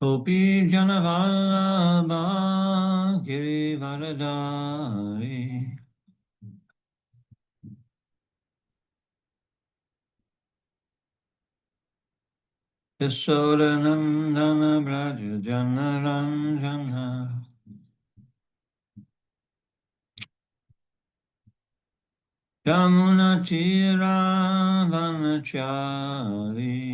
Gopi Janavallabha Girivaradari Yasodanandana Braja Janaranjana Yamuna Tira Vanachari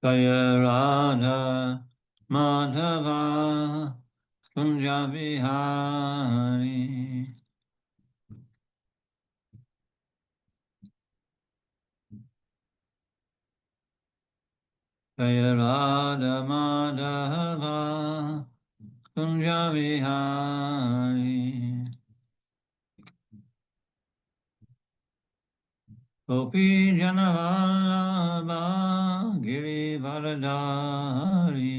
Jaya Radha Madhava Kunja Vihari Jaya Radha Madhava Kunja Vihari Gopi Janavallabha Girivaradari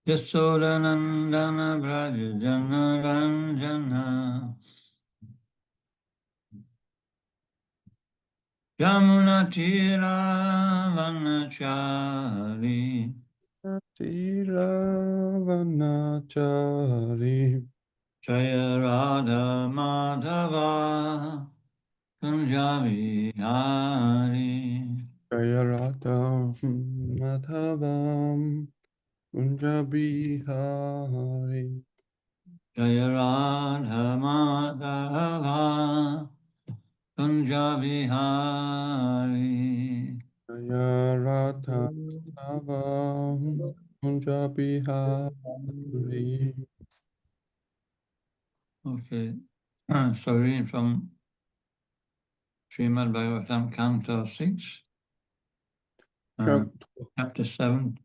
Yasodanandana Braja Janaranjana Yamuna Tira Vanachari Tiravanachari Jaya Radha Madhava Kunja Vihari Jaya Radha Madhavam Kunjabihari Jaya Radha Madhava Kunja Vihari Jaya Radha Madhavam Kunjabihari. Okay, so reading from Srimad Bhagavatam, Canto 6, chapter 7,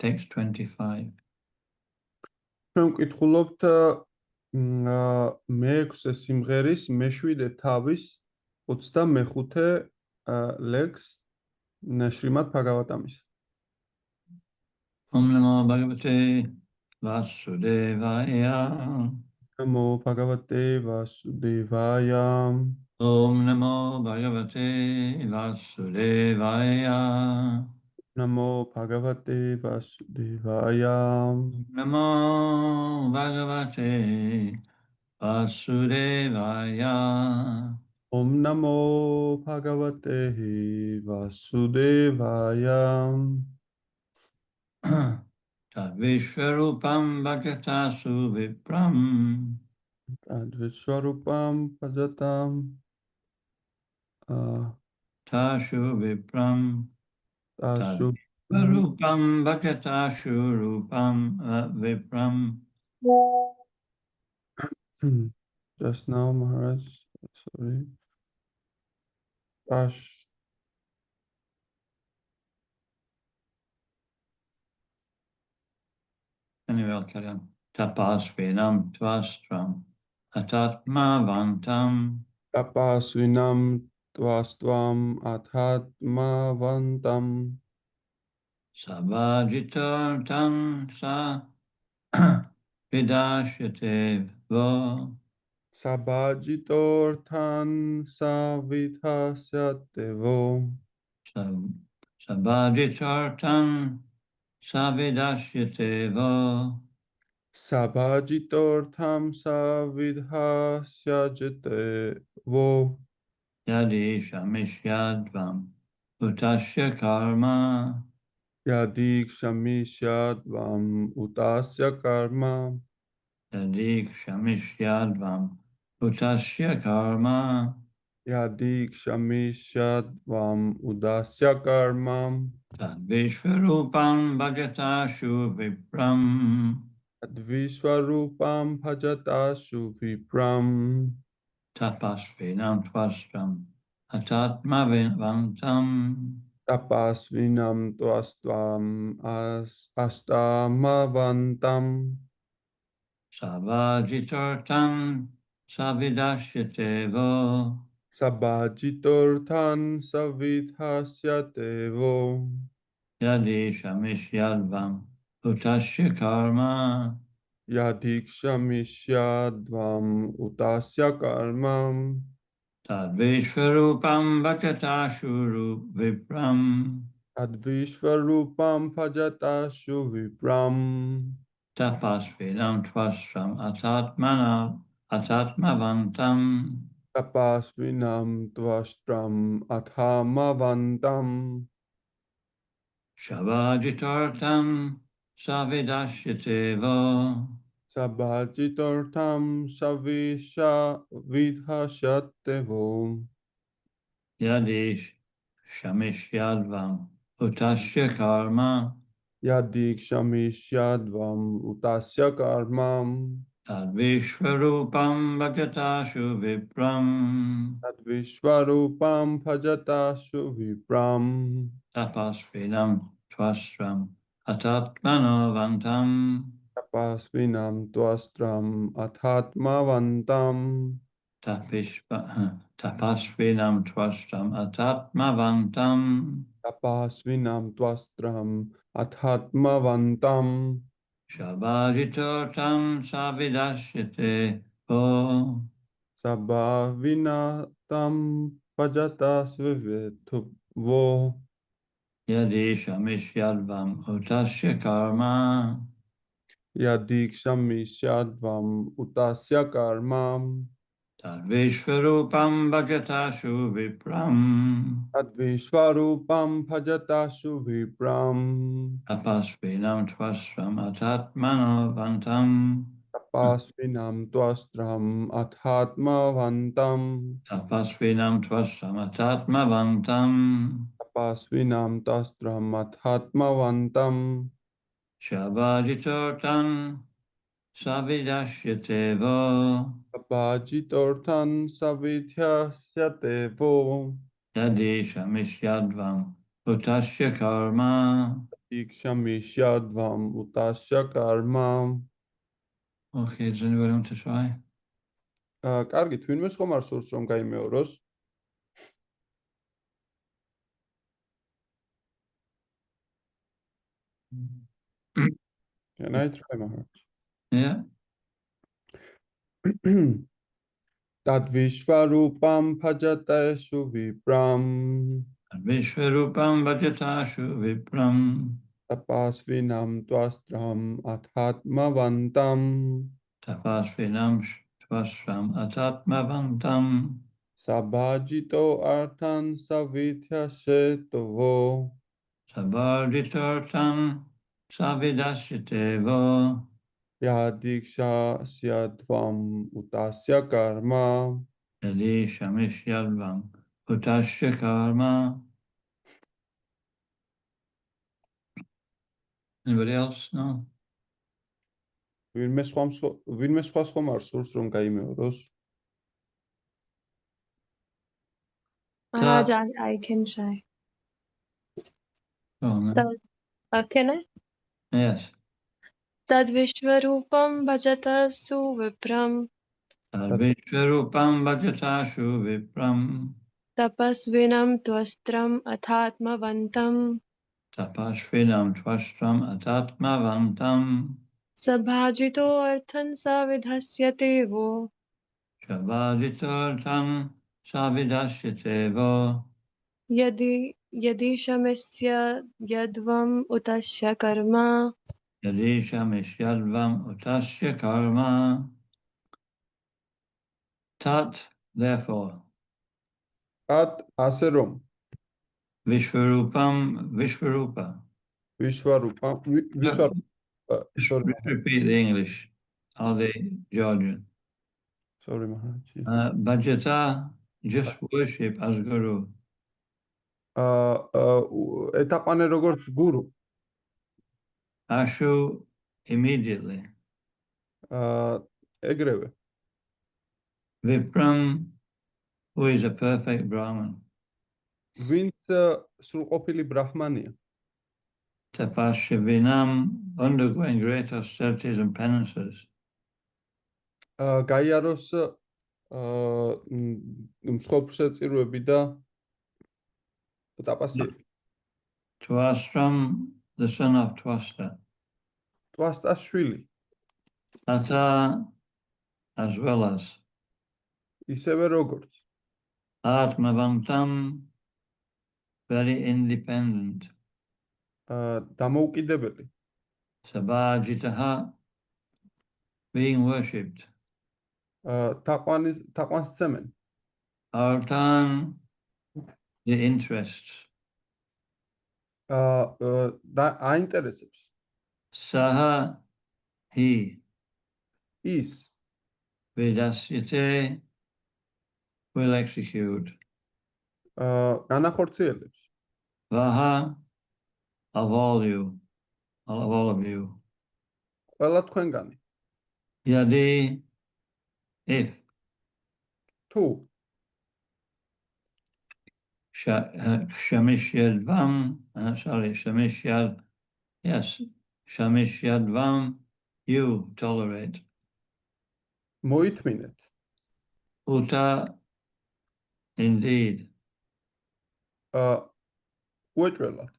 text 25. ჩვენ ვკითხულობთ მე-6 სიმღერის მე-7 თავის 25 ლექს შრიმად ბჰაგავატამის. Om Namo Bhagavate Vasudevaya. Namo Bhagavate Vasudevaya. Om Namo Bhagavate Vasudevaya. Namo Bhagavate Vasudevaya. Namo Bhagavate Vasudevaya. Om Namo Bhagavate Vasudevaya. Tadvishvarupam bhajatasu vipram. Tadvishvarupam bhajatam. Tashu vipram. Tashu. Tadvishvarupam bhajatashu rupam vipram. Just now, Maharaj. Sorry. Tash. Anyway, I'll carry on. Tapasvinam tvastram atatmavantam. Tapasvinam tvastvam athatmavantam. Sabhajitartam sa vidashyate vo. Sabhajitorthan savithasate vo. Sabhajitartam savidashyate vo. Sabhajitortham savidhasyajate vo. Yadi shamishyadvam utasya karma. Yadi kshamishadvam utasya karma. Yadi kshamishadvam utasya karma. Yadi kshamishadvam udasya karma. Tadvishvarupam bhajatashu vipram. Tadvishvarupam bhajatashu vipram. Tapasvinam tvastram atatmavantam. Tapasvinam tvastvam astamavantam. Sabhajitartam savidashyate vo. Sabhajitorthan savidhasyate vo. Yadi shamishyadvam utasya karma. Yadi kshamishadvam utasya karma. Tadvishvarupam Bhajatashu Vipram Advishvarupam Bhajatashu Vipram Tapasvinam Tvasram Atatmavantam Tapasvinam Tvastram Athamavantam Shavajitartam Savidashyateva Sabhajitortam Savisha Vidhashatevo Yadish Shamishyadvam Utasya Karma Yadikshamishadvam Utasya Karmam Tadvishvarupam Bhajatashu Vipram Advishvarupam Bhajatashu Vipram Tapasvinam Tvasram Atatmanavantam Tapasvinam Tvastram Athatmavantam Tapasvinam Tvasram Atatmavantam Tapasvinam Tvastram Athatmavantam Shabajitotam Savidashyate O Sabhavinatam Bhajatas Vivetuvo Yadishamishadvam Utasya Karma Yadikshamishyadvam Utasya Karmam Tadvishvarupam Bhajatashu Vipram Advishvarupam Bhajatashu Vipram Tapasvinam Tvasram Atatmanavantam Tapasvinam Tvastram Athatmavantam Tapasvinam Tvasram Atatmavantam Tapasvinam Tvastram Athatmavantam Shabajitotam Savidashyateva Abhajitortan Savidhyasatevo Yadishamishadvam Utasya Karma. Ikshamishadvam Utasya Karma Okay, does anybody want to try? კარგი, თვინმე ხომ არ სურს რომ გაიმეოროს? Can I try, Maharaj? Yeah. Tadvishvarupam Bhajatashu Vipram Vishvarupam Bhajatashu Vipram Tapasvinam Tvastram Athatmavantam Tapasvinam Tvasram Atatmavantam Sabhajito Arthan Savidhyasetovo Sabharjitartam Savidasyatevo Yadiksha Syadvam Utasya Karma Yadishamishadvam Utasya Karma. Anybody else? No? ვინმე სხვა ხომ არ სურს რომ გაიმეოროს? Tat. I can try. Oh, no. Can I? Yes. Tadvishvarupam bhajatasu vipram Vishvarupam Bhajatashu Vipram tapasvinam tvastram athatmavantam Tapasvinam Tvastram Atatmavantam sabhajito arthan savidhasyatevo Shabhajitartam Savidasyatevo yadi shamisya yadvam utasya karma Yadishamishadvam Utasya Karma. Tat, therefore. At ასე რომ Vishvarupam Vishvarupa. Vishvarupam sorry. Let's repeat the English or the Georgian. Sorry, Maharaj. Bhajata, just worship as Guru. ეტაყვანე როგორც გურუ. Ashu, immediately. ეგრევე. Vipram, who is a perfect Brahman. ვინც სრულყოფილი ბრაჰმანია. Tapasvinam, undergoing great austerities and penances. გაიაროს მსხვერპლსაწირვები და ტაპასიები. Tvastram, the son of Tvasta. ტვასტას შვილი. Ata, as well as. ისევე როგორც. Atmavantam, very independent. დამოუკიდებელი. Sabhajitaha, being worshipped. თაყვანს ცემენ. Artan, the interests. აინტერესებს. Saha, he. ის Vedasyate, will execute. განახორციელებს. Vaha, of all you, of all of you. ყველა თქვენგანი. Yadi, if. თუ Shamishyadvam, Shamishyad, yes, Shamishyadvam, you tolerate. მოითმინეთ. Uta, indeed. უეჭველად.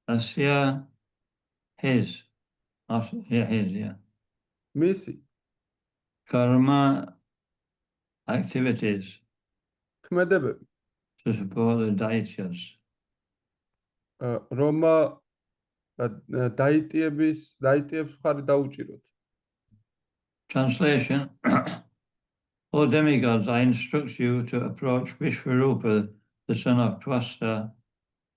Asya, his. Yeah, his, yeah. მისი Karma, activities ქმედებები, to support the daityas. რომ დაიტიებს მხარი დაუჭიროთ. Translation. O demigods, I instruct you to approach Vishvarupa, the son of Twasta,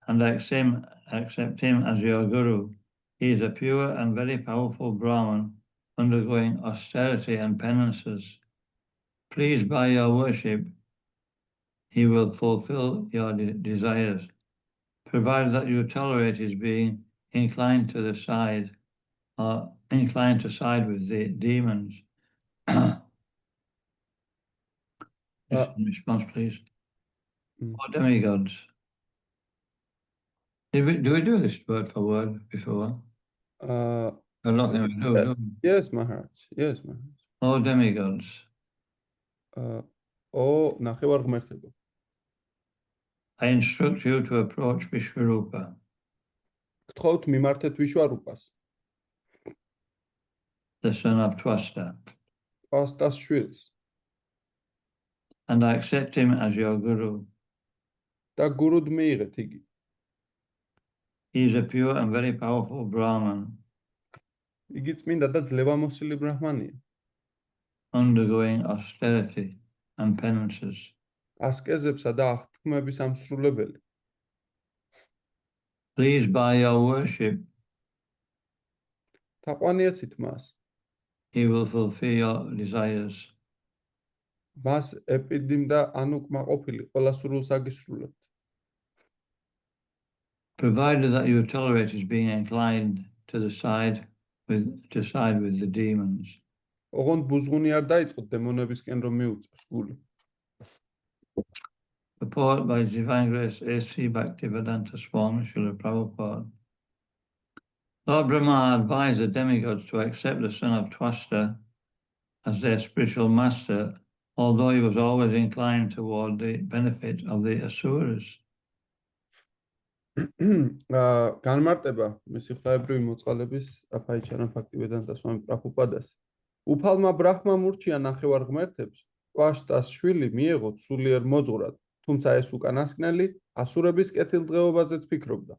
and accept him as your guru. He is a pure and very powerful Brahman, undergoing austerity and penances. Please, by your worship, he will fulfill your desires, provided that you tolerate his being inclined to the side, or inclined to side with the demons. Response, please. O demigods. Do we do this word for word before? I don't think we do. Do we? Yes, Maharaj. Yes, Maharaj. O demigods. ნახევარ ღმერთებო. I instruct you to approach Vishvarupa. გთხოვთ მიმართეთ ვიშვარუპას. The son of Twasta. პასტას შვილს. And I accept him as your guru. და გურუდ მიიღეთ იგი. He is a pure and very powerful Brahman, იგი წმინდა და ძლევამოსილი ბრაჰმანია. undergoing austerity and penances. ასკეზებსა და აღთქმების ამსრულებელი. Please, by your worship, თაყვანიაცით მას. he will fulfill your desires. მას ეპიდიმ და ანუკმაყოფილი ყველა სურვილს აგისრულებთ. Provided that you tolerate his being inclined to side with the demons. ოღონდ ბუზღუნი არ დაიწყოთ დემონებისკენ რომ მიუწევს გული. Purport by His Divine Grace A.C. Bhaktivedanta Swami Srila Prabhupada. Lord Brahma advised the demigods to accept the son of Twasta as their spiritual master, although he was always inclined toward the benefit of the asuras. განმარტება მისი ღვთაებრივი მოწყალების აფაიჩარან ბhaktivedanta Swami Prabhupādas. უფალმა ბრაჰმამ ურჩია ნახევარ ღმერთებს, კვაშტას შვილი მიეღოთ სულიერ მოძღვრად, თუმცა ეს უკანასკნელი ასურების კეთილდღეობაზეც ფიქრობდა.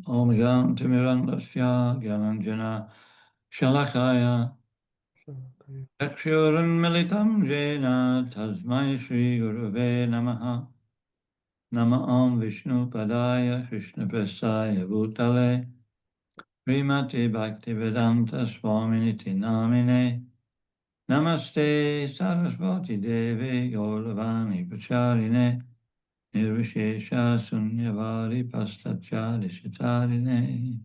Om Gam Timirandasya Gyananjana Shalakaya Akshurun Militam Jena Tasmai Shri Guruve Namaha Nama Vishnu Padaya Krishna Prasaya Bhutale Srimati Bhaktivedanta Swaminiti Namine Namaste Sarasvati Devi Gauravani Pacharine Nirvishesha Sunyavari Pastachari Shitarine.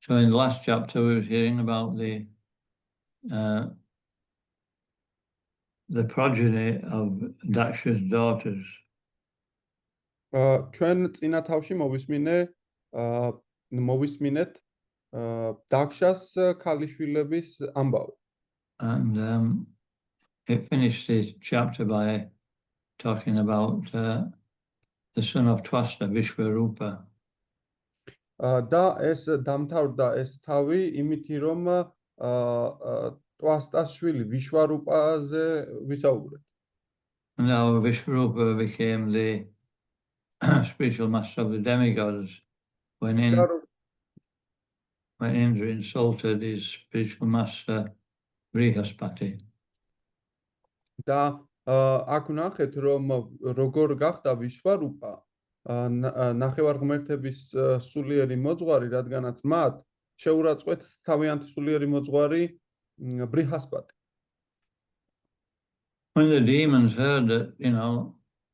So in the last chapter we were hearing about the progeny of Daksha's daughters. ჩვენ წინა თავში მოვისმინეთ დაქშას ქალიშვილების ამბავი. And it finished the chapter by talking about the son of Twasta, Vishvarupa. და ეს დამთავრდა ეს თავი იმითი რომ ტვასტას შვილი ვიშვარუპაზე ვისაუბრეთ. Now Vishvarupa became the spiritual master of the demigods when Indra insulted his spiritual master Brihaspati. და აქ ნახეთ რომ როგორ გახდა ვიშვარუპა ნახევარღმერთების სულიერი მოძღვარი, რადგანაც მათ შეურაცხყვეთ თავიანთი სულიერი მოძღვარი ბრიჰასპატი. When the demons heard that,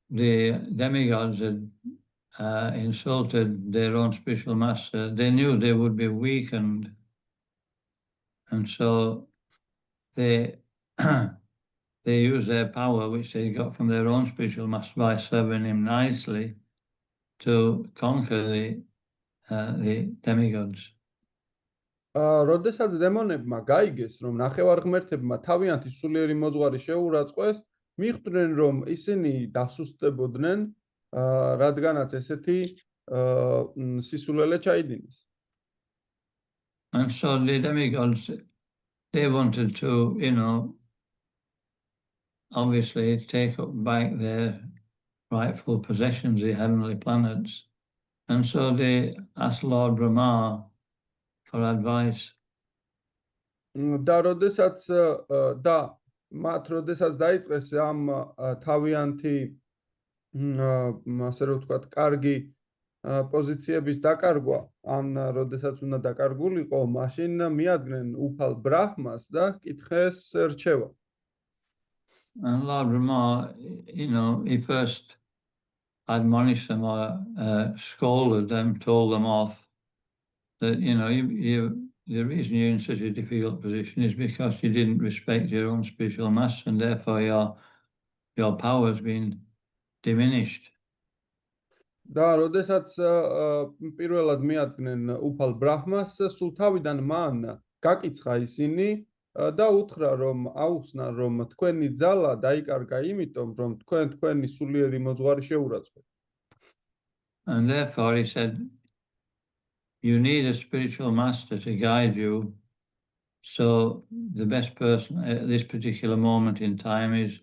the demigods had insulted their own spiritual master, they knew they would be weakened. And so they used their power, which they got from their own spiritual master by serving him nicely, to conquer the demigods. როდესაც დემონებმა გაიგეს, რომ ნახევარღმერთებმა თავიანთი სულიერი მოძღვარი შეურაცხყვეს, მიხვდნენ, რომ ისინი დასუსტებოდნენ, რადგანაც ესეთი სისულელე ჩაიდინეს. And so the demigods, they wanted to, obviously take back their rightful possessions, the heavenly planets. And so they asked Lord Brahma for advice. და როდესაც დაიწყეს ამ თავიანთი ასე რომ ვთქვათ, კარგი პოზიციების დაკარგვა, ან როდესაც უნდა დაკარგულიყო, მაშინ მიადგნენ უფალ ბრაჰმას და კითხეს რჩევა. And Lord Brahma, he first admonished them or scolded them, told them off that, the reason you're in such a difficult position is because you didn't respect your own spiritual master, and therefore your power has been diminished. და როდესაც პირველად მიადგნენ უფალ ბრაჰმას, სულ თავიდან მან გაკიცხა ისინი და უთხრა, რომ აუხსნა, რომ თქვენი ძალა დაიკარგა იმიტომ, რომ თქვენი სულიერი მოძღვარი შეურაცხყვეთ. And therefore he said, you need a spiritual master to guide you. So the best person at this particular moment in time is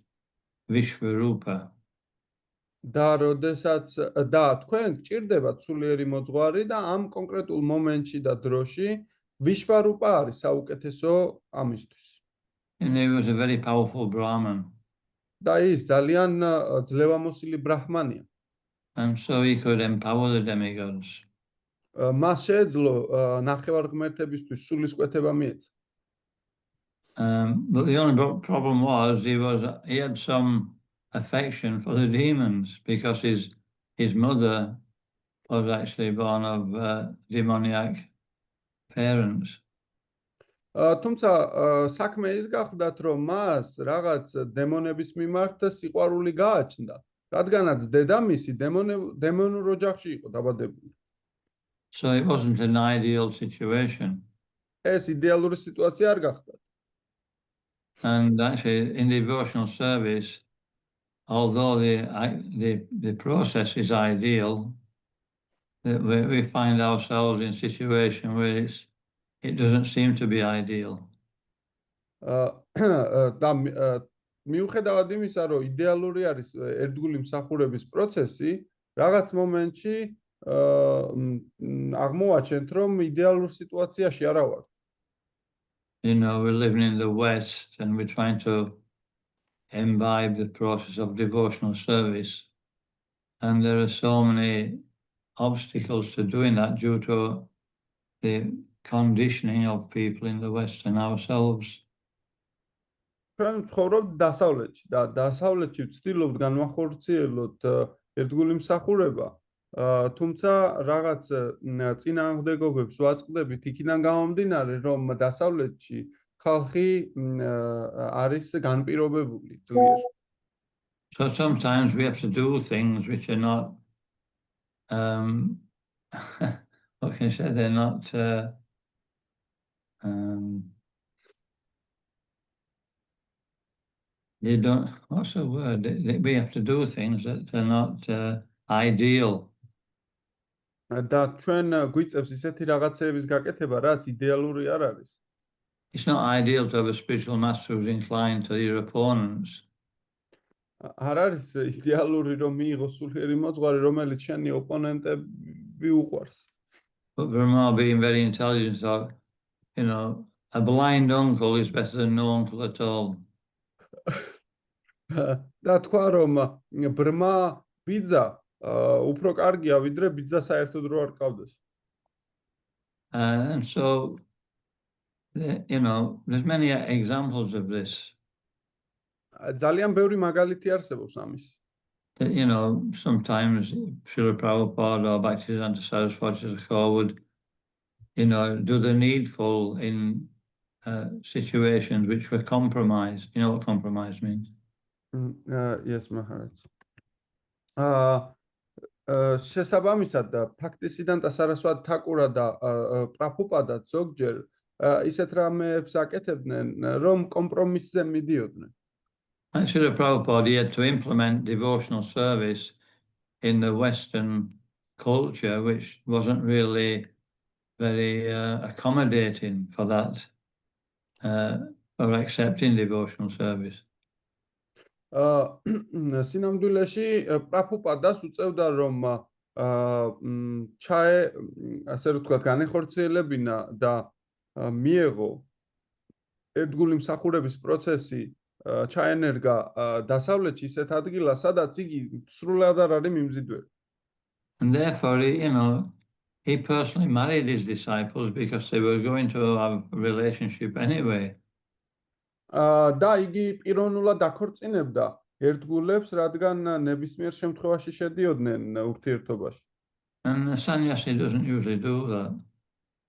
Vishvarupa. და თქვენ გჭირდებათ სულიერი მოძღვარი და ამ კონკრეტულ მომენტში და დროში ვიშვარუპა არის საუკეთესო ამისთვის. And he was a very powerful Brahman. და ის ძალიან ძლევამოსილი ბრაჰმანია. And so he could empower the demigods. მას შეეძლო ნახევარღმერთებისთვის სულისკვეთება მიეცა. But the only problem was he had some affection for the demons because his mother was actually born of demoniac parents. თუმცა საქმე ის გახდათ, რომ მას რაღაც დემონების მიმართ სიყვარული გააჩნდა, რადგანაც დედამისი დემონურ ოჯახში იყო დაბადებული. So it wasn't an ideal situation. ეს იდეალური სიტუაცია არ გახდა. And actually in devotional service, although the process is ideal, we find ourselves in a situation where it doesn't seem to be ideal. და მიუხედავად იმისა, რომ იდეალური არის ერთგული მსახურების პროცესი, რაღაც მომენტში აღმოვაჩენთ, რომ იდეალურ სიტუაციაში არ ვართ. We're living in the West and we're trying to imbibe the process of devotional service. And there are so many obstacles to doing that due to the conditioning of people in the West and ourselves. ჩვენ ვცხოვრობთ დასავლეთში და დასავლეთში ვცდილობთ განვახორციელოთ ერთგული მსახურება, თუმცა რაღაც წინააღმდეგობებს ვაწყდებით იქიდან გამომდინარე, რომ დასავლეთში ხალხი არის განპირობებული ძლიერ. So sometimes we have to do things which are not, what can I say, they're not, they don't, what's the word? We have to do things that are not ideal. და ჩვენ გვიწევს ისეთი რაღაცეების გაკეთება, რაც იდეალური არ არის. It's not ideal to have a spiritual master who's inclined to your opponents. არ არის იდეალური რომ მიიღოს სულიერი მოძღვარი, რომელიც შენი ოპონენტები უყვარს. But Brahma, being very intelligent, thought, a blind uncle is better than no uncle at all. და თქვა რომ ბრმა ბიძა უფრო კარგია ვიდრე ბიძა საერთოდ რო არ ყავდეს. And so, there's many examples of this. ძალიან ბევრი მაგალითი არსებობს ამის. That, sometimes Srila Prabhupada or Bhaktisiddhanta Saraswati Thakur would, do the needful in situations which were compromised. You know what compromise means? Yes, Maharaj. შესაბამისად ბhaktisiddhanta Saraswati Thakura და პრაბჰუპადა ზოგჯერ ისეთ რამეებს აკეთებდნენ, რომ კომპრომისზე მიდიოდნენ. And Srila Prabhupada, he had to implement devotional service in the Western culture, which wasn't really very accommodating for that, for accepting devotional service. სინამდვილეში პრაბჰუპადას უწევდა რომ ასე ვთქვათ განეხორციელებინა და მიეღო ერთგული მსახურების პროცესი ჩაენერგა დასავლეთში ისეთ ადგილას, სადაც იგი სრულად არ არის მიმზიდველი. And therefore, he personally married his disciples because they were going to have a relationship anyway. და იგი პიროვნულად აქორწინებდა ერთგულებს, რადგან ნებისმიერ შემთხვევაში შედიოდნენ ურთიერთობაში. And the sannyasi doesn't usually do that.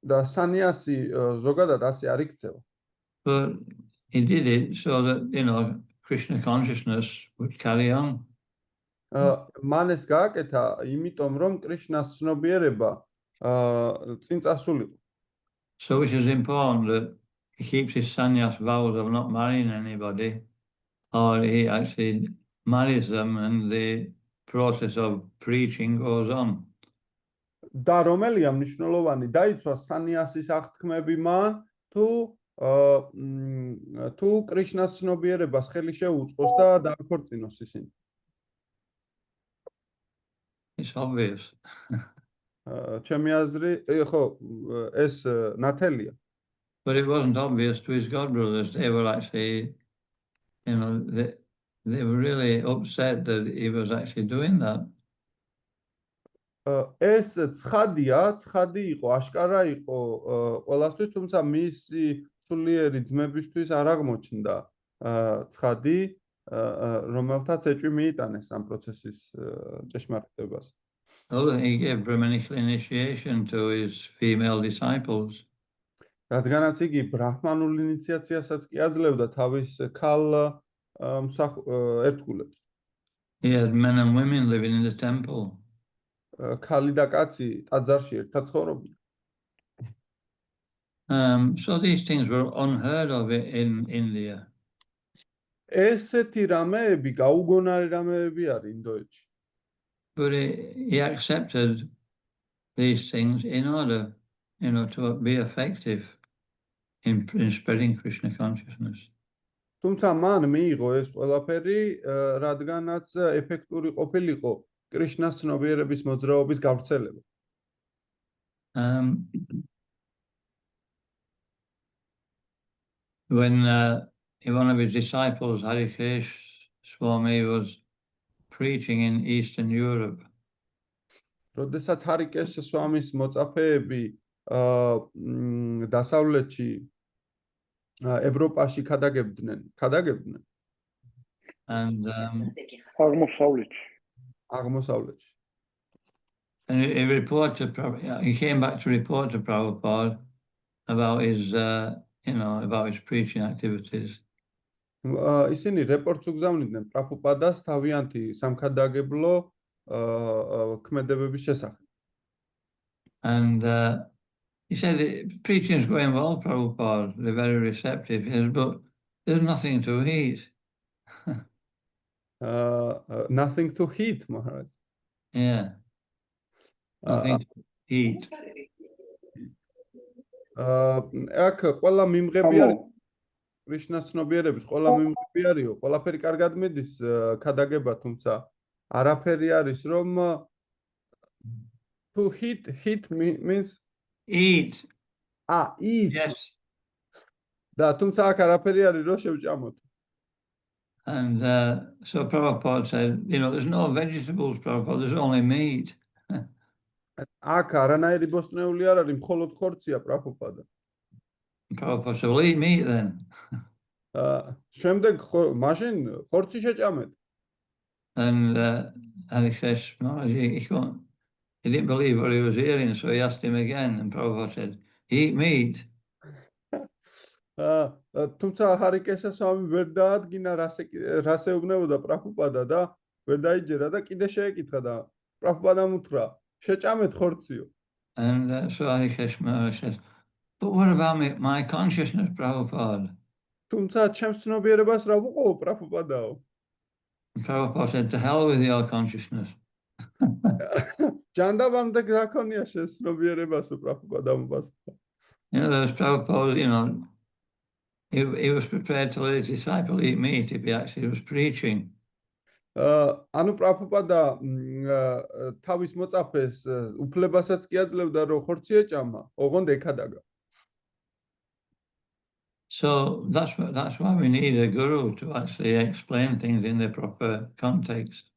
და სანიასი ზოგადად ასე არ იქცევა. But he did it so that, Krishna consciousness would carry on. მან ეს გააკეთა, იმიტომ რომ კრიშნას ცნობიერება წინ წასულიყო. So which is important that he keeps his sannyas vows of not marrying anybody, or he actually marries them and the process of preaching goes on. და რომელია მნიშვნელოვანი, დაიცვა სანიასის აღთქმები მან, თუ კრიშნას ცნობიერებას ხელი შეუწყოს და დააქორწინოს ისინი. It's obvious. ჩემი აზრი, ხო, ეს ნათელია. But it wasn't obvious to his godbrothers. They were actually, they were really upset that he was actually doing that. ეს ცხადი იყო, აშკარა იყო ყველასთვის, თუმცა მისი სულიერი ძმებისთვის არ აღმოჩნდა ცხადი, რომელთაც ეჭვი მიიტანეს ამ პროცესის ჭეშმარიტებას. Although he gave Brahmanical initiation to his female disciples. რადგანაც იგი ბრაჰმანულ ინიციაციასაც კი აძლევდა თავის ქალ ერთგულებს. He had men and women living in the temple. ქალი და კაცი ტაძარში ერთად ცხოვრობდნენ. So these things were unheard of in India. ესეთი რამეები გაუგონარი რამეები არის ინდოეთში. But he accepted these things in order, to be effective in spreading Krishna consciousness. თუმცა მან მიიღო ეს ყველაფერი, რადგანაც ეფექტური ყოფილიყო კრიშნას ცნობიერების მოძრაობის გავრცელება. When one of his disciples, Harikesh Swami, was preaching in Eastern Europe, როდესაც ჰარიკეშ სვამის მოწაფეები დასავლეთში ევროპაში ქადაგებდნენ. and აღმოსავლეთში. And he came back to report to Prabhupada about his, about his preaching activities. ისინი რეპორტს უგზავნიდნენ პრაბჰუპადას თავიანთი სამქადაგებლო ქმედებების შესახებ. And he said, preaching is going well, Prabhupada. They're very receptive. He said, but there's nothing to eat. Nothing to eat, Maharaj. Yeah, I think heat. აქ ყველა მიმღები არის კრიშნას ცნობიერების ყველა მიმღები არისო, ყველაფერი კარგად მიდის ქადაგება, თუმცა არაფერი არის რომ to hit means Eat. eat Yes. და თუმცა აქ არაფერი არის რომ შევჭამოთ. And so Prabhupada said, there's no vegetables, Prabhupada, there's only meat. აქ არანაირი ბოსტნეული არ არის, მხოლოდ ხორცია, პრაბჰუპადა. Prabhupada said, well, eat meat then. შემდეგ მაშინ ხორცი შეჭამეთ. And Harikresh Maharaj, he didn't believe what he was hearing, so he asked him again, and Prabhupada said, eat meat. თუმცა ჰარიკეშა სვამი ვერ დაადგინა რას ეუბნებოდა პრაბჰუპადა და ვერ დაიჯერა და კიდე შეეკითხა და პრაბჰუპადამ უთხრა შეჭამეთ ხორციო. And so Harikresh Maharaj says, but what about my consciousness, Prabhupada? თუმცა ჩემს ცნობიერებას რა ვუყო პრაბჰუპადაო? Prabhupada said, to hell with your consciousness. ჯანდაბამდე გაქონია შენს ცნობიერებასო, პრაბჰუპადამ პასუხა. There's Prabhupada, he was prepared to let his disciple eat meat if he actually was preaching. ანუ პრაბჰუპადა თავის მოწაფეს უფლებასაც კი აძლევდა რომ ხორცი ეჭამა, ოღონდ ეკადაგა. So that's why we need a guru to actually explain things in the proper context.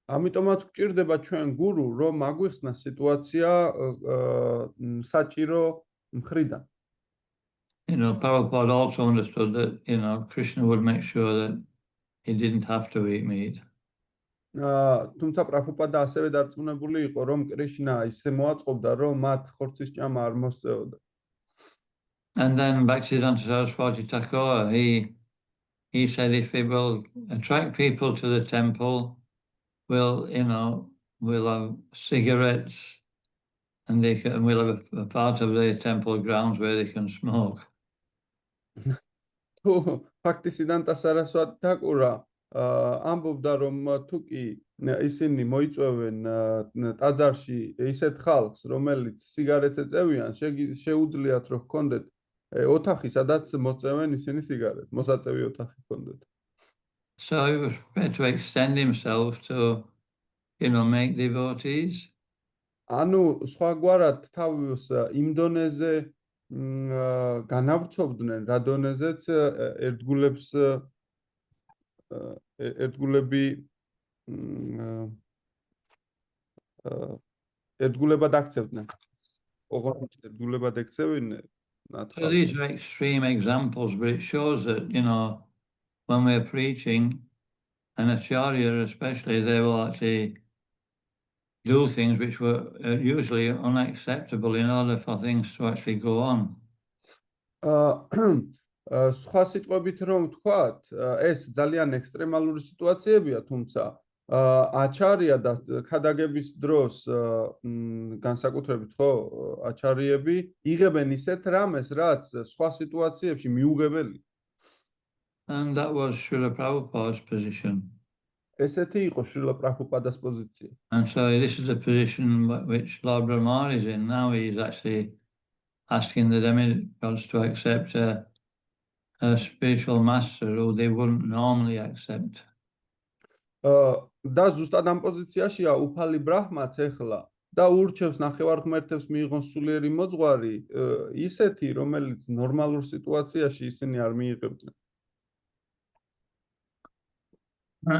ამიტომაც გვჭირდება ჩვენ გურუ რომ აგვიხსნა სიტუაცია საჭირო მხრიდან. Prabhupada also understood that Krishna would make sure that he didn't have to eat meat. თუმცა პრაბჰუპადა ასევე დარწმუნებული იყო რომ კრიშნა ისე მოაწყობდა რომ მათ ხორცის ჭამა არ მოსწეოდა. And then Bhaktisiddhanta Saraswati Thakur, he said if it will attract people to the temple, we'll have cigarettes, and we'll have a part of the temple grounds where they can smoke. Bhaktisiddhanta Saraswati Thakur ამბობდა რომ თუ კი ისინი მოიწვევენ ტაძარში ისეთ ხალხს რომელიც სიგარეტს ეწევიან შეუძლიათ რომ ჰქონდეთ ოთახი სადაც მოწევენ ისინი სიგარეტს მოსაწევი ოთახი ჰქონდეთ. So he was prepared to extend himself to make devotees. ანუ სხვაგვარად თავს იმ დონეზე განავრცობდნენ რა დონეზეც ერთგულებად აქცევდნენ. ოღონდ ერთგულებად ექცევდნენ. So these are extreme examples, but it shows that, when we're preaching, and Acharya especially, they will actually do things which were usually unacceptable in order for things to actually go on. სხვა სიტყვებით რომ ვთქვათ, ეს ძალიან ექსტრემალური სიტუაციებია, თუმცა აჩარია და ქადაგების დროს განსაკუთრებით ხო აჩარიები იღებენ ისეთ რამეს, რაც სხვა სიტუაციებში მიუღებელი. And that was Srila Prabhupada's position. ესეთი იყო შრილა პრაბჰუპადას პოზიცია. And so this is the position which Lord Brahma is in now. He's actually asking the demigods to accept a spiritual master who they wouldn't normally accept. და ზუსტად ამ პოზიციაშია უფალი ბრაჰმაც ეხლა და ურჩევს ნახევარღმერთებს მიიღონ სულიერი მოძღვარი ისეთი რომელიც ნორმალურ სიტუაციაში ისინი არ მიიღებდნენ.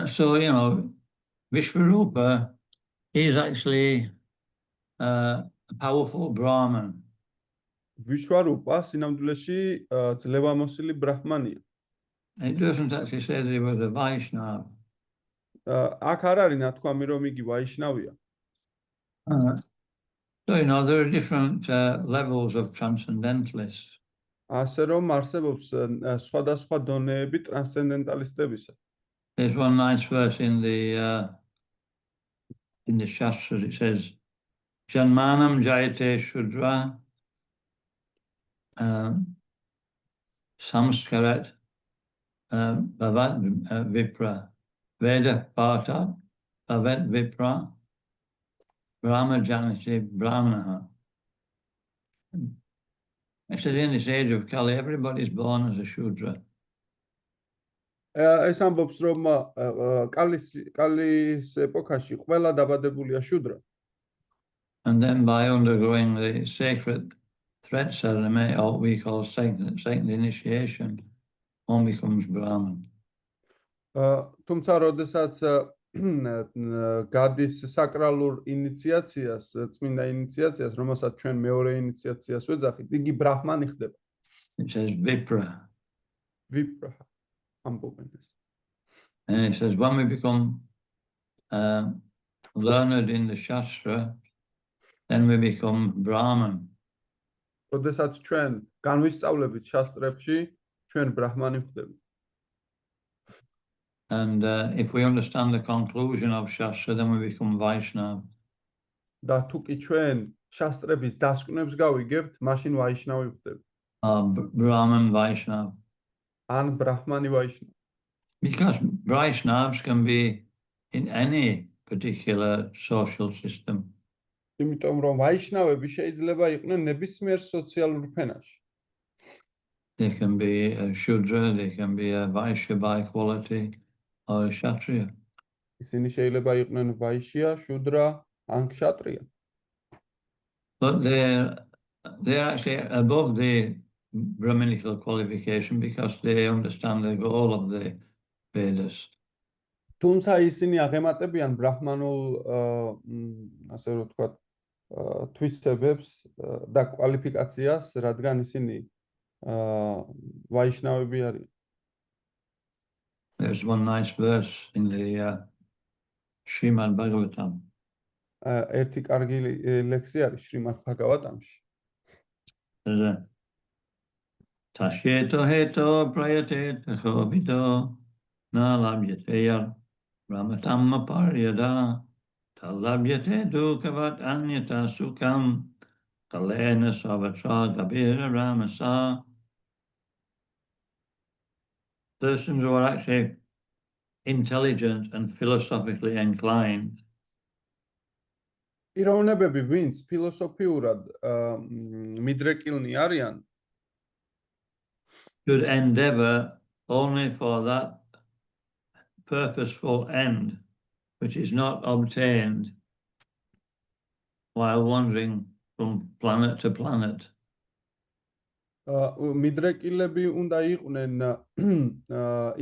So Vishvarupa is actually a powerful Brahman. Vishvarupa sinamdulesi ძლევამოსილი ბრაჰმანია. It doesn't actually say that he was a Vaishnava. აქ არ არის ნათქვამი რომ იგი ვაიშნავია. So there are different levels of transcendentalists. ასე რომ არსებობს სხვადასხვა დონეები ტრანსცენდენტალისტებისა. There's one nice verse in the Shastras. It says, Janmanam jayate shudra samskarat bhavat vipra veda partat bhavat vipra Brahma Janati Brahmana. It says in this age of Kali, everybody's born as a Shudra. ეს ამბობს რომ კალის ეპოქაში ყველა დაბადებულია შუდრა. And then by undergoing the sacred thread ceremony, or what we call second initiation, one becomes Brahman. თუმცა როდესაც გადის საკრალურ ინიციაციას, წმინდა ინიციაციას, რომელსაც ჩვენ მეორე ინიციაციას ვეძახით, იგი ბრაჰმანი ხდება. It says Vipra. ვიპრა ამბობენ ეს. And it says when we become learned in the Shastra, then we become Brahman. როდესაც ჩვენ განვისწავლებით შასტრებში, ჩვენ ბრაჰმანი ხდებით. And if we understand the conclusion of Shastra, then we become Vaishnava. და თუ კი ჩვენ შასტრების დასკვნებს გავიგებთ, მაშინ ვაიშნავი ხდებით. Brahman Vaishnava. ან ბრაჰმანი ვაიშნავი. Because Vaishnavas can be in any particular social system. იმიტომ რომ ვაიშნავები შეიძლება იყვნენ ნებისმიერ სოციალურ ფენაში. They can be a Shudra, they can be a Vaishya by quality, or a Kshatriya. ისინი შეიძლება იყვნენ ვაიშია, შუდრა, ან ქშატრია. But they're actually above the Brahminical qualification because they understand the goal of the Vedas. თუმცა ისინი აღემატებიან ბრაჰმანულ ასე რომ ვთქვათ თვისებებს და კვალიფიკაციას, რადგან ისინი ვაიშნავები არიან. There's one nice verse in the Srimad Bhagavatam. ერთი კარგი ლექსი არის შრიმად ბჰაგავატამში. Tashyeto heto prayate tachobido na labhyate yar brahmatamma paryada talabhyate dukavat anyata sukham kalena savatra gabira ramasa. Persons who are actually intelligent and philosophically inclined პიროვნებები, ვინც ფილოსოფიურად მიდრეკილნი არიან, should endeavor only for that purposeful end, which is not obtained while wandering from planet to planet. მიდრეკილები უნდა იყვნენ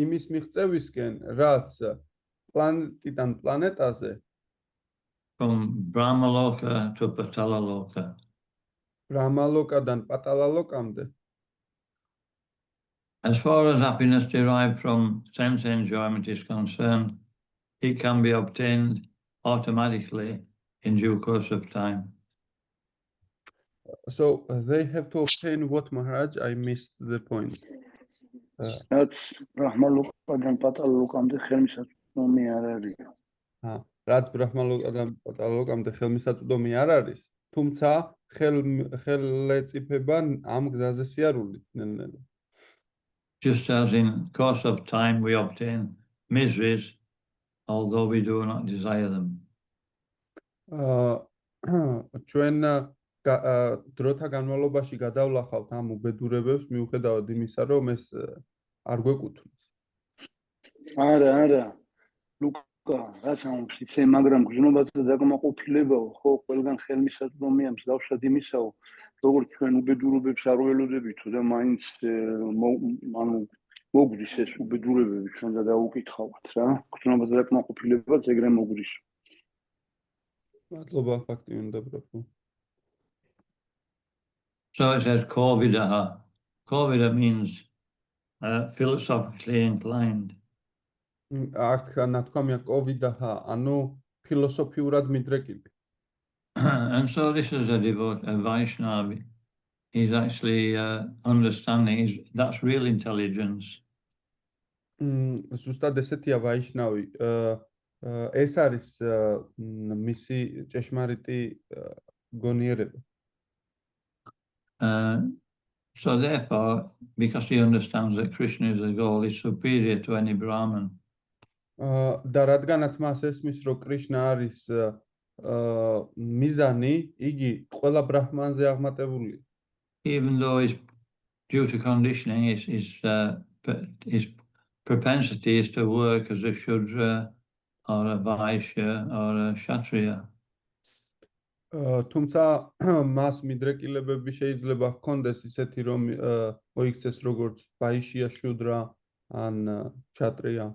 იმის მიღწევისკენ, რაც პლანეტიდან პლანეტაზე, from Brahmaloka to Patalaloka. ბრამალოკადან პატალალოკამდე. As far as happiness derived from sense enjoyment is concerned, it can be obtained automatically in due course of time. So they have to obtain what, Maharaj? I missed the point. რაც ბრაჰმალოკადან პატალალოკამდე ხელმისაწვდომი არ არის. რაც ბრაჰმალოკადან პატალალოკამდე ხელმისაწვდომი არ არის, თუმცა ხელეწიფება ამ გზაზე სიარული ნელ-ნელა. Just as in course of time we obtain miseries, although we do not desire them. ჩვენ დროთა განმავლობაში გადავლახავთ ამ უბედურებებს, მიუხედავად იმისა, რომ ეს არ გვეკუთვნის. არა, ლუკა, რაც ამბობთ, მაგრამ გზნობათა დაკმაყოფილებაო, ხო, ყველგან ხელმისაწვდომია, მსგავსად იმისაო, როგორც ჩვენ უბედურებებს არ ველოდებითო და მაინც მოგვდის ეს უბედურებები ჩვენ და დაუკითხავთ რა. გზნობათა დაკმაყოფილებაც ეგრე მოგვდის. მადლობა, ფაქტიუნდა ბრაფო. So it says Kovidaha. Kovida means philosophically inclined. აქ ნათქვამია კოვიდაჰა, ანუ ფილოსოფიურად მიდრეკილი. And so this is a Vaishnava. He's actually understanding, that's real intelligence. ზუსტად ესეთია ვაიშნავი. ეს არის მისი ჭეშმარიტი გონიერება. So therefore, because he understands that Krishna is the goal, he's superior to any Brahman. და რადგანაც მას ესმის, რომ კრიშნა არის მიზანი იგი ყველა ბრაჰმანზე აღმატებულია. Even though his due to conditioning, his propensity is to work as a Shudra or a Vaishya or a Kshatriya. თუმცა მას მიდრეკილებები შეიძლება ჰქონდეს ისეთი რომ მოიქცეს როგორც ვაიშია, შუდრა ან ჩატრია.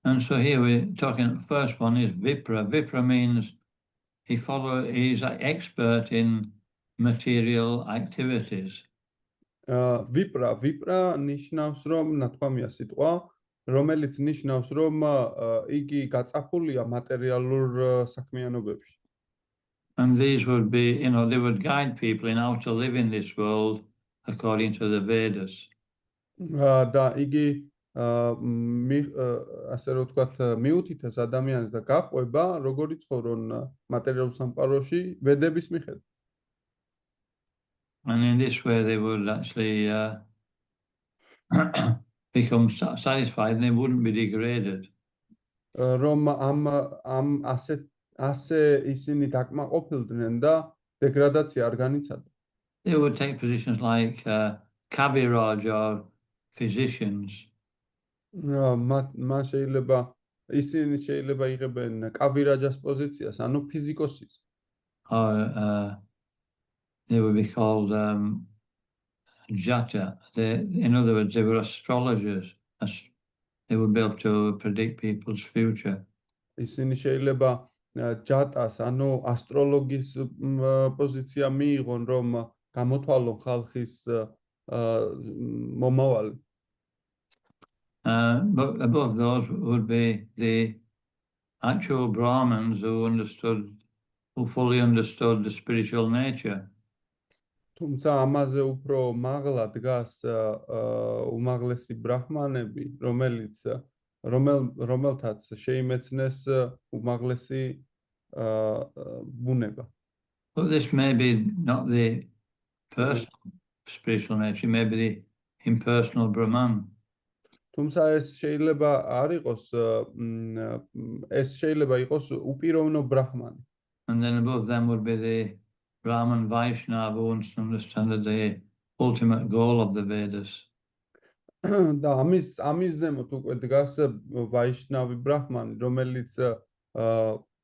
And so here we're talking, first one is Vipra. Vipra means he's an expert in material activities. ვიპრა ნიშნავს რომ ნათქვამია სიტყვა რომელიც ნიშნავს რომ იგი გაწაფულია მატერიალურ საქმიანობებში. And these would be, they would guide people in how to live in this world according to the Vedas. და იგი ასე რომ ვთქვათ მიუთითებს ადამიანს და გაყვება როგორი ცხოვრონ მატერიალურ სამყაროში ვედების მიხედვით. And in this way they would actually become satisfied and they wouldn't be degraded. რომ ამ ასე ისინი დაკმაყოფილდნენ და დეგრადაცია არ განიცადა. They would take positions like Kaviraj or physicians. მან შეიძლება ისინი შეიძლება იღებენ კავირაჯას პოზიციას, ანუ ფიზიკოსის. Or they would be called Jata. In other words, they were astrologers. They would be able to predict people's future. ისინი შეიძლება ჯატას, ანუ ასტროლოგის პოზიცია მიიღონ, რომ გამოთვალონ ხალხის მომავალი. But above those would be the actual Brahmins who fully understood the spiritual nature. თუმცა ამაზე უფრო მაღლა დგას უმაღლესი ბრაჰმანები, რომელთაც შეიმეცნეს უმაღლესი ბუნება. But this may be not the personal spiritual nature, maybe the impersonal Brahman. თუმცა ეს შეიძლება იყოს უპიროვნო ბრაჰმანი. And then above them would be the Brahman Vaishnava who understand the ultimate goal of the Vedas. და ამის ზემოთ უკვე დგას ვაიშნავი ბრაჰმანი, რომელიც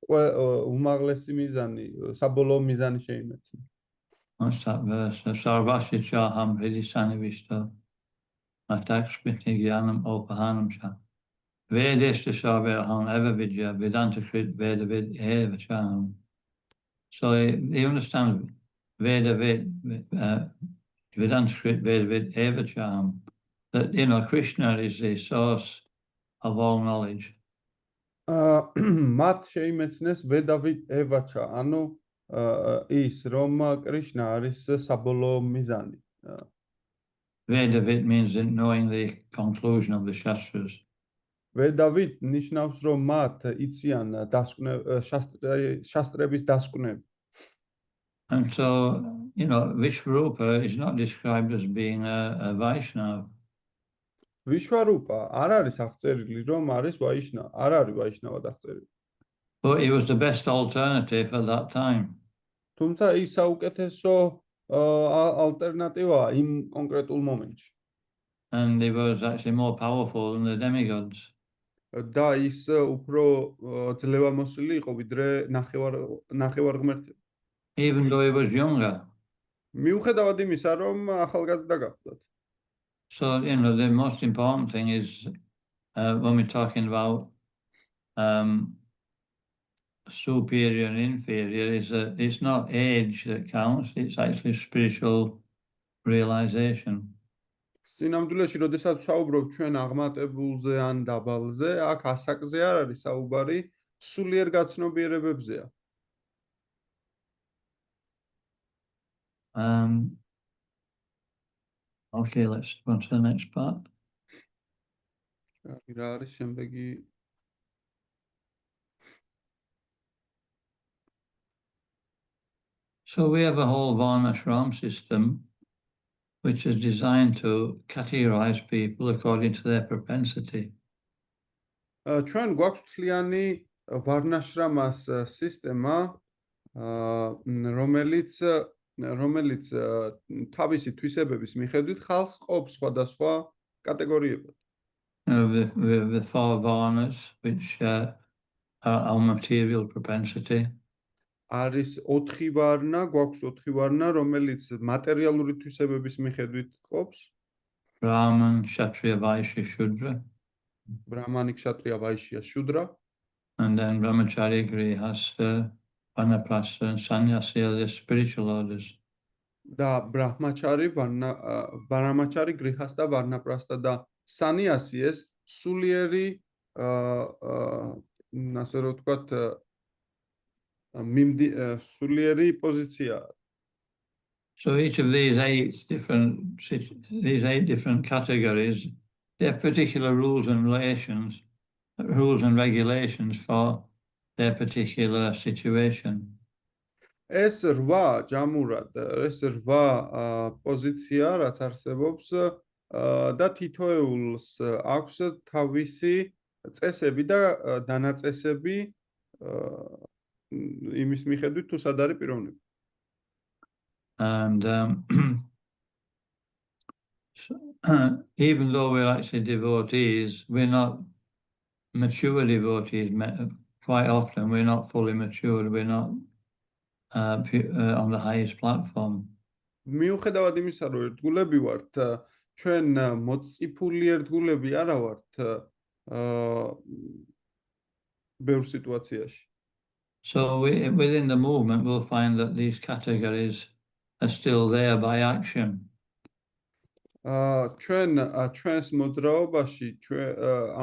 უმაღლესი მიზანი, საბოლოო მიზანი შეიმეცნია. What's that verse? Sarvasya chaham hridisanivisto atakshmiti gyanam opahanam cha vedeshta sarvaraham eva vidya vedanta krit veda vid eva chaham. So he understands Veda Vedanta krit Veda vid eva chaham. That Krishna is the source of all knowledge. მათ შეიმეცნეს ვედავით ევაჩა, ანუ ის რომ კრიშნა არის საბოლოო მიზანი. Vedavit means knowing the conclusion of the Shastras. ვედავით ნიშნავს რომ მათ იციან შასტრების დასკვნები. And so, Vishvarupa is not described as being a Vaishnava. ვიშვარუპა არ არის აღწერილი რომ არის ვაიშნა, არ არის ვაიშნავად აღწერილი. But he was the best alternative at that time. თუმცა ის საუკეთესო ალტერნატივა იმ კონკრეტულ მომენტში. And he was actually more powerful than the demigods. და ის უფრო ძლევამოსილი იყო ვიდრე ნახევარღმერთი. Even though he was younger. მიუხედავად იმისა რომ ახალგაზრდა გახლდათ. So, the most important thing is when we're talking about superior and inferior is that it's not age that counts, it's actually spiritual realization. სინამდვილეში, როდესაც საუბრობ ჩვენ აღმატებულზე ან დაბალზე, აქ ასაკზე არ არის საუბარი, სულიერ გაცნობიერებებზეა. Okay, let's go on to the next part. რა არის შემდეგი? So we have a whole Varnashram system which is designed to categorize people according to their propensity. ჩვენ გვაქვს თლიანი ვარნაშრამას სისტემა, რომელიც თავისი თვისებების მიხედვით ხალხს ყოფს სხვადასხვა კატეგორიებად. The four varnas, which are our material propensity. არის 4 ვარნა, გვაქვს 4 ვარნა, რომელიც მატერიალური თვისებების მიხედვით ყოფს. Brahman, Kshatriya, Vaishya, Shudra. ბრაჰმანი, ქშატრია, ვაიშია, შუდრა. And then Brahmacharya, Grihastha, Vanaprastha, and Sannyasi are the spiritual orders. და ბრაჰმაჩარი, ბრაჰმაჩარი, გრიჰასტა, ვარნაპრასტა და სანიასი ეს სულიერი ასე რომ ვთქვათ სულიერი პოზიცია. So each of these eight different categories, they have particular rules and regulations for their particular situation. ეს 8 ჯამურად, ეს 8 პოზიცია, რაც არსებობს და თითოეულს აქვს თავისი წესები და დანაწესები იმის მიხედვით თუ სად არის პიროვნები. And even though we're actually devotees, we're not mature devotees. Quite often we're not fully mature, we're not on the highest platform. მიუხედავად იმისა, რომ ერთგულები ვართ, ჩვენ მოწიფული ერთგულები არა ვართ ბევრ სიტუაციაში. So within the movement we'll find that these categories are still there by action. ჩვენს მოძრაობაში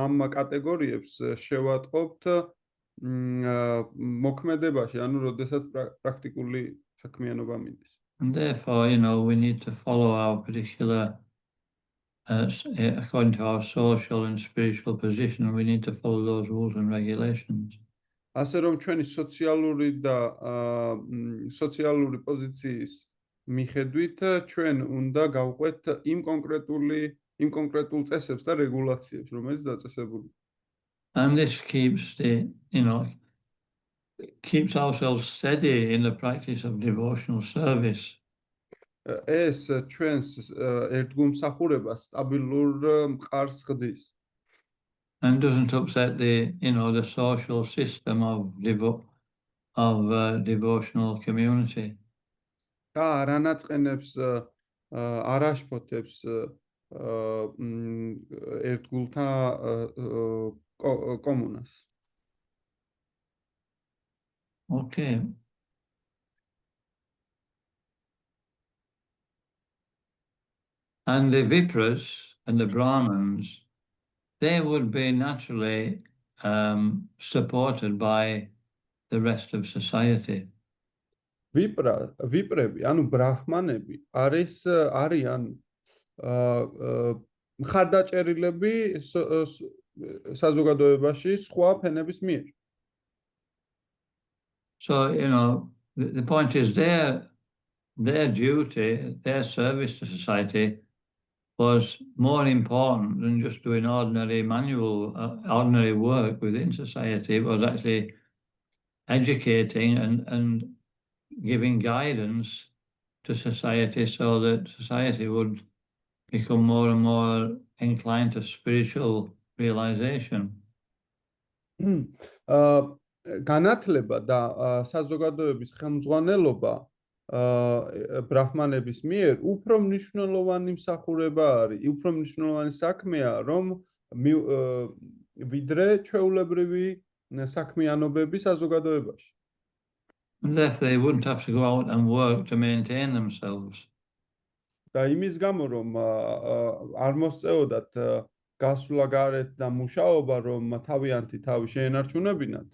ამ კატეგორიებს შევატყობთ მოქმედებაში, ანუ როდესაც პრაქტიკული საქმიანობა მიდის. And therefore, we need to follow our particular, according to our social and spiritual position, we need to follow those rules and regulations. ასე რომ ჩვენი სოციალური პოზიციის მიხედვით ჩვენ უნდა გავყვეთ იმ კონკრეტულ წესებს და რეგულაციებს, რომელიც დაწესებული. And this keeps ourselves steady in the practice of devotional service. ეს ჩვენს ერთგულმსახურებას სტაბილურ მყარს ხდის. And doesn't upset the social system of devotional community. და არანაწყენებს არაშფოთებს ერთგულთა კომუნას. Okay. And the Vipras and the Brahmins, they would be naturally supported by the rest of society. ვიპრები, ანუ ბრაჰმანები არიან მხარდაჭერილები საზოგადოებაში სხვა ფენების მიერ. So, the point is their duty, their service to society was more important than just doing ordinary work within society. It was actually educating and giving guidance to society so that society would become more and more inclined to spiritual realization. განათლება და საზოგადოების ხელმძღვანელობა ბრაჰმანების მიერ უფრო მნიშვნელოვანი მსახურება არის, უფრო მნიშვნელოვანი საქმეა, რომ ვიდრე ჩვეულებრივი საქმიანობები საზოგადოებაში. Therefore, they wouldn't have to go out and work to maintain themselves. და იმის გამო, რომ არ მოსწეოდათ გასვლა გარეთ და მუშაობა, რომ თავიანთი თავი შეენარჩუნებინათ.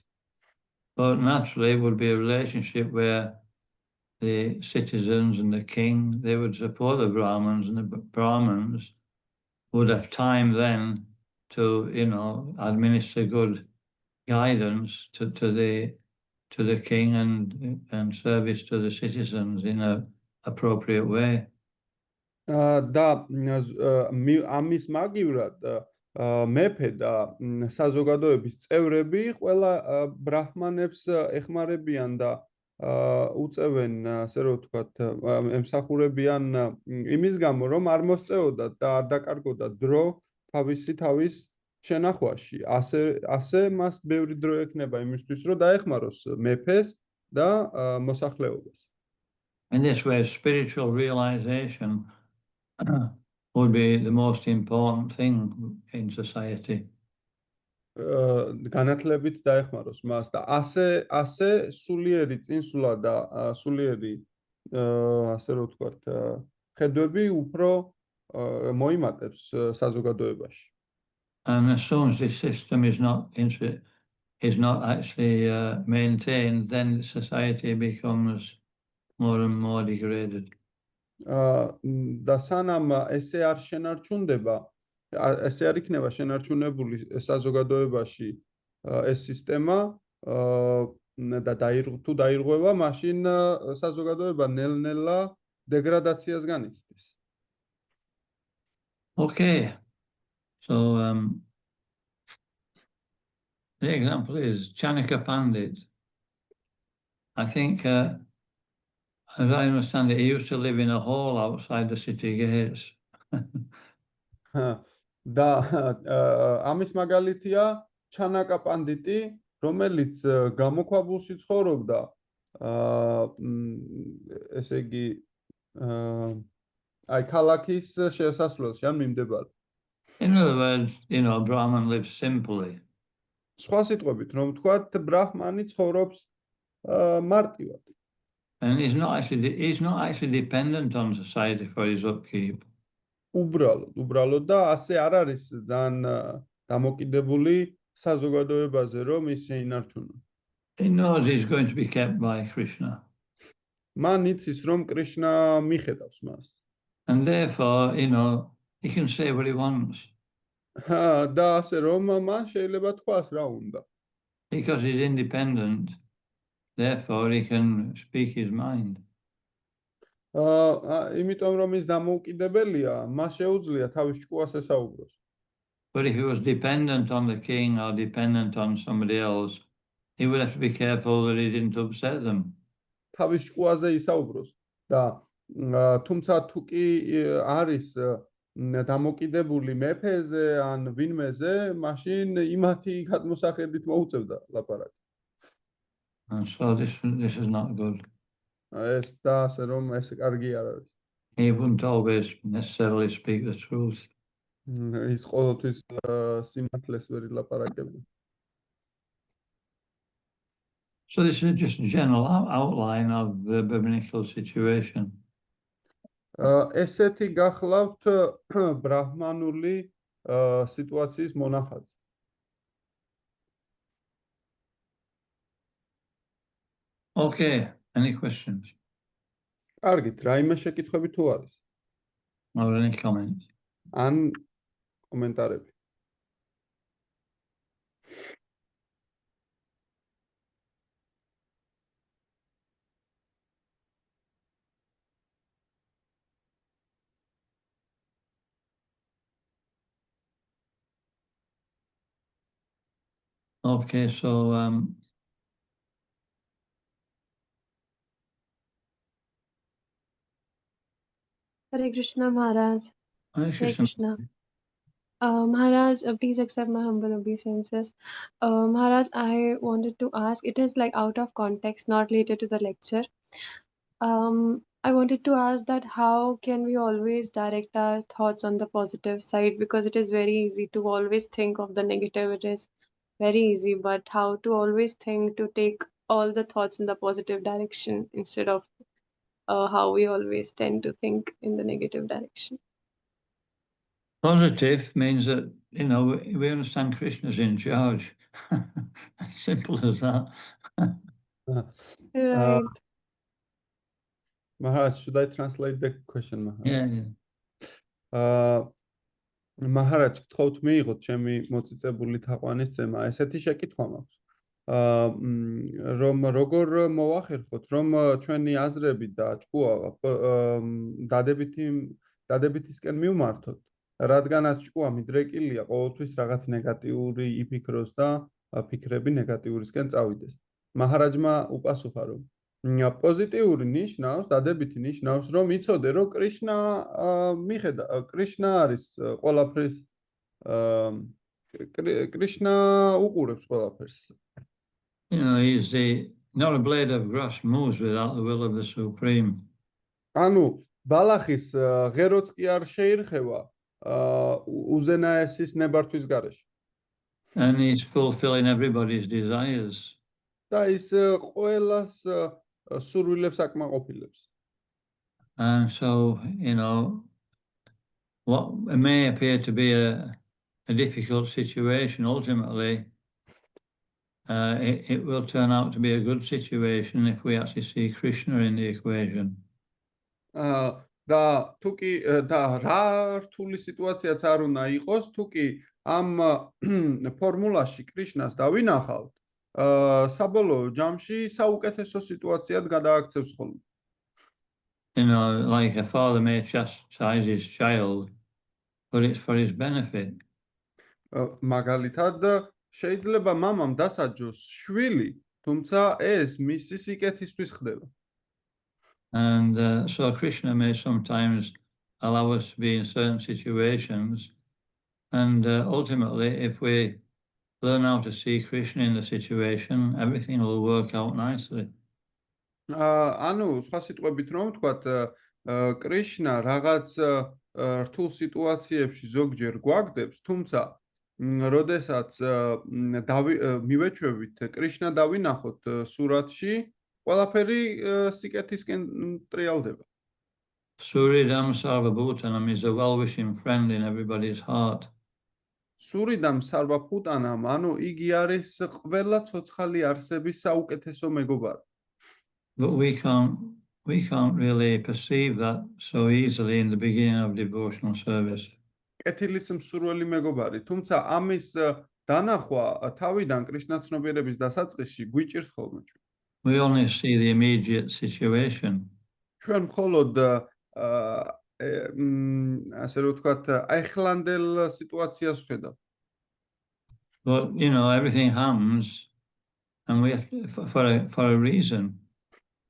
But naturally, it would be a relationship where the citizens and the king, they would support the Brahmins, and the Brahmins would have time then to, administer good guidance to the king and service to the citizens in an appropriate way. და ამის მაგივრად მეფე და საზოგადოების წევრები ყველა ბრაჰმანებს ეხმარებიან და უწევენ, ასე რომ ვთქვათ, ემსახურებიან იმის გამო, რომ არ მოსწეოდათ და არ დაკარგოდათ დრო თავის შენახვაში. ასე მას ბევრი დრო ექნება იმისთვის, რომ დაეხმაროს მეფეს და მოსახლეობას. In this way, spiritual realization would be the most important thing in society. განათლებით დაეხმაროს მას და ასე სულიერი წინსვლა და სულიერი ასე რომ ვთქვათ ხედვები უფრო მოიმატებს საზოგადოებაში. And as soon as this system is not actually maintained, then society becomes more and more degraded. და სანამ ესე არ შენარჩუნდება, ესე არ იქნება შენარჩუნებული საზოგადოებაში ეს სისტემა და თუ დაირღვევა, მაშინ საზოგადოება ნელ-ნელა დეგრადაციას განიცდის. Okay, so the example is Chanaka Pandit. I think, as I understand it, he used to live in a hall outside the city gates. და ამის მაგალითია ჩანაკა პანდიტი, რომელიც გამოქვაბულში ცხოვრობდა, ესე იგი აი ქალაქის შესასვლელში ან მიმდებარე. In other words, Brahman lives simply. სხვა სიტყვებით, რომ ვთქვათ, ბრაჰმანი ცხოვრობს მარტივად. And he's not actually dependent on society for his upkeep. უბრალოდ და ასე არ არის ძალიან დამოკიდებული საზოგადოებაზე, რომ ის შეინარჩუნოს. He knows he's going to be kept by Krishna. მან იცის, რომ კრიშნა მიხედავს მას. And therefore, he can say what he wants. და ასე რომ მან შეიძლება თქვას რა უნდა. Because he's independent, therefore he can speak his mind. იმიტომ რომ ის დამოუკიდებელია, მას შეუძლია თავის ჭკუას ესაუბროს. But if he was dependent on the king or dependent on somebody else, he would have to be careful that he didn't upset them. თავის ჭკუაზე ისაუბროს და თუმცა თუ კი არის დამოკიდებული მეფეზე ან ვინმეზე, მაშინ იმათი გადმოსახედით მოუწევდა ლაპარაკი. And so this is not good. ეს და ასე რომ ეს კარგი არ არის. He wouldn't always necessarily speak the truth. ის ყოველთვის სიმართლეს ვერ ილაპარაკებდა. So this is just a general outline of the biblical situation. ესეთი გახლავთ ბრაჰმანული სიტუაციის მონახაზი. Okay, any questions? კარგით, რაიმე შეკითხვები თუ არის? Or any comments? ან კომენტარები? Okay, so Hare Krishna Maharaj. Hare Hare Krishna. Krishna. Maharaj, please accept my humble obeisances. Maharaj, I wanted to ask, it is like out of context, not related to the lecture. I wanted to ask that how can we always direct our thoughts on the positive side, because it is very easy to always think of the negative. It is very easy, but how to always think to take all the thoughts in the positive direction instead of how we always tend to think in the negative direction. Positive means that, we understand Krishna's in charge. As simple as that. Right. Maharaj, should I translate the question, Maharaj? Yeah. Maharaj, გთხოვთ მიიღოთ ჩემი მოწიწებული თაყვანისცემა. ესეთი შეკითხვა მაქვს. რომ როგორ მოვახერხოთ, რომ ჩვენი აზრები და ჭკუა დადებითისკენ მივმართოთ რადგანაც ჭკუა მიდრეკილია, ყოველთვის რაღაც ნეგატიური იფიქროს და ფიქრები ნეგატიურისკენ წავიდეს. მაჰარაჯმა უპასუხა, რომ პოზიტიური ნიშნავს, დადებითი ნიშნავს, რომ იცოდე, რომ კრიშნა არის ყველაფრის კრიშნა უყურებს ყველაფერს. He's not a blade of grass moves without the will of the Supreme. ანუ ბალახის ღეროც კი არ შეირხევა უზენაესის ნებართვის გარეშე. And he's fulfilling everybody's desires. და ის ყველას სურვილებს აკმაყოფილებს. And so, what may appear to be a difficult situation, ultimately, it will turn out to be a good situation if we actually see Krishna in the equation. და თუკი და რა რთული სიტუაციაც არ უნდა იყოს, თუკი ამ ფორმულაში კრიშნას დავინახავთ, საბოლოო ჯამში საუკეთესო სიტუაციად გადააქცევს ხოლმე. Like a father may chastise his child, but it's for his benefit. მაგალითად, შეიძლება მამამ დასაჯოს შვილი, თუმცა ეს მისი სიკეთისთვის ხდება. And so Krishna may sometimes allow us to be in certain situations. And ultimately, if we learn how to see Krishna in the situation, everything will work out nicely. ანუ სხვა სიტყვებით რომ ვთქვათ, კრიშნა რაღაც რთულ სიტუაციებში ზოგჯერ გვაგდებს, თუმცა როდესაც მივეჩვევით კრიშნა დავინახოთ სურათში, ყველაფერი სიკეთისკენ ტრიალდება. Suridam Sarvabhutanam is a well-wishing friend in everybody's heart. სურიდამ სარვაფუტანამ, ანუ იგი არის ყველა ცოცხალი არსების საუკეთესო მეგობარი. But we can't really perceive that so easily in the beginning of devotional service. კეთილის მსურველი მეგობარი, თუმცა ამის დანახვა თავიდან კრიშნაცნობიერების დასაწყისში გვიჭირს ხოლმე. We only see the immediate situation. ჩვენ მხოლოდ ასე რომ ვთქვათ, აიხლანდელ სიტუაციას ვხედავთ. But everything happens, and we have for a reason.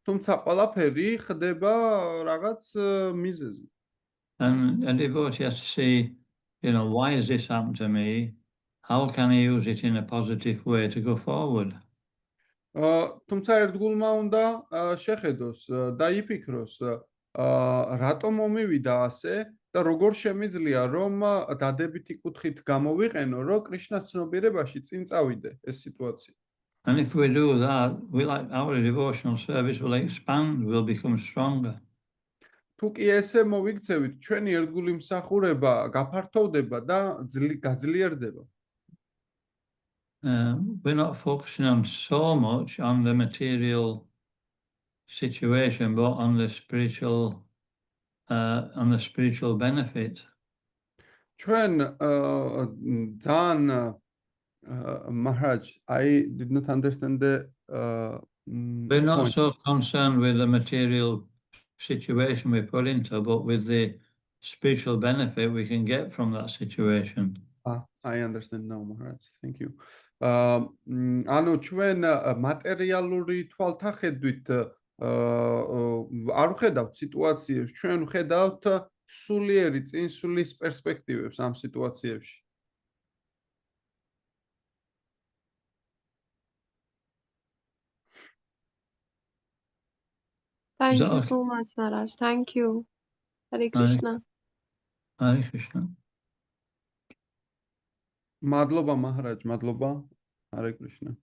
თუმცა ყველაფერი ხდება რაღაც მიზეზით. And a devotee has to see, why has this happened to me? How can I use it in a positive way to go forward? თუმცა ერთგულმა უნდა შეხედოს და იფიქროს, რატომ მომივიდა ასე და როგორ შემიძლია რომ დადებითი კუთხით გამოვიყენო, რომ კრიშნას ცნობიერებაში წინ წავიდე ეს სიტუაცია. And if we do that, our devotional service will expand, will become stronger. თუ კი ესე მოვიქცევით, ჩვენი ერთგული მსახურება გაფართოვდება და გაძლიერდება. We're not focusing on so much on the material situation, but on the spiritual benefit. ჩვენ ძალიან Maharaj, I did not understand the We're not so concerned with the material situation we put into, but with the spiritual benefit we can get from that situation. I understand now, Maharaj. Thank you. ანუ ჩვენ მატერიალური თვალთახედვით არ ვხედავთ სიტუაციებს, ჩვენ ვხედავთ სულიერი წინსulis პერსპექტივებს ამ სიტუაციებში. Thank you so much, Maharaj. Thank you. Hare Krishna. Hare Krishna. Madloba Maharaj, Madloba. Hare Krishna.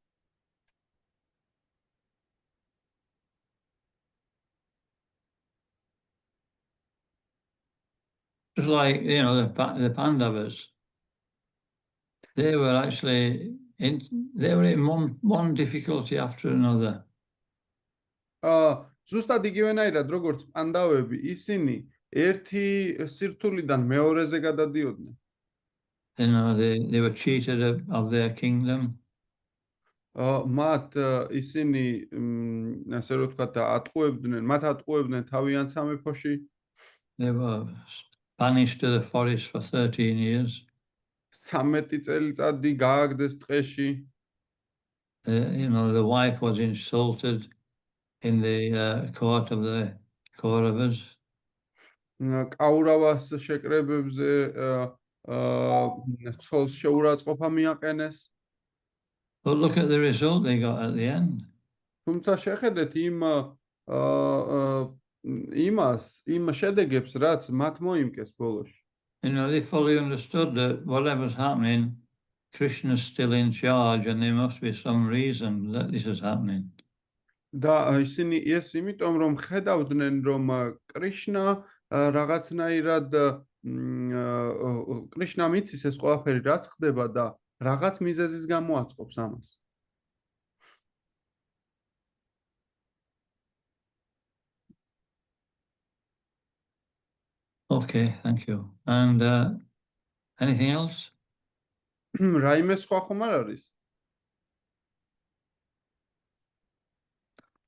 Just like, the Pandavas, they were actually in one difficulty after another. ზუსტად იგივენაირად როგორც პანდავები, ისინი ერთი სირთულიდან მეორეზე გადადიოდნენ. They were cheated of their kingdom. მათ ისინი ასე რომ ვთქვათ, მათ ატყუებდნენ თავიანთ სამეფოში. They were banished to the forest for 13 years. 13 წელიწადი გააგდეს ტყეში. The wife was insulted in the court of the Kauravas. კაურავას შეკრებებზე ცოლს შეურაცხყოფა მიაყენეს. But look at the result they got at the end. თუმცა შეხედეთ იმ შედეგებს, რაც მათ მოიმკეს ბოლოში. They fully understood that whatever's happening, Krishna's still in charge and there must be some reason that this is happening. და ისინი ეს იმიტომ რომ ხედავდნენ რომ კრიშნა რაღაცნაირად კრიშნა მიცის ეს ყველაფერი რაც ხდება და რაღაც მიზეზის გამო აწყობს ამას. Okay, thank you. And anything else? რაიმე სხვა ხომ არ არის?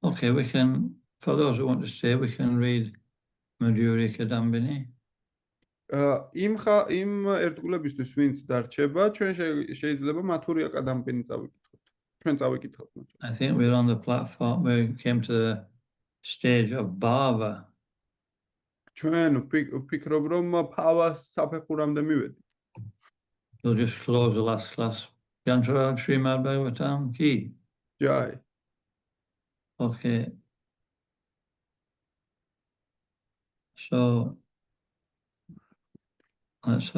Okay, we can, for those who want to stay, we can read Madhuri Kadambini. იმ ერთგულებისთვის ვინც დარჩება, ჩვენ შეიძლება მათურია კადამბინი წავიკითხოთ. ჩვენ წავიკითხოთ. I think we're on the platform, we came to the stage of Bhava. ჩვენ ვფიქრობ რომ ფავას საფეხურამდე მივედი. We'll just close the last class. Yantraraj Srimad Bhagavatam Ki. Jai. Okay. So let's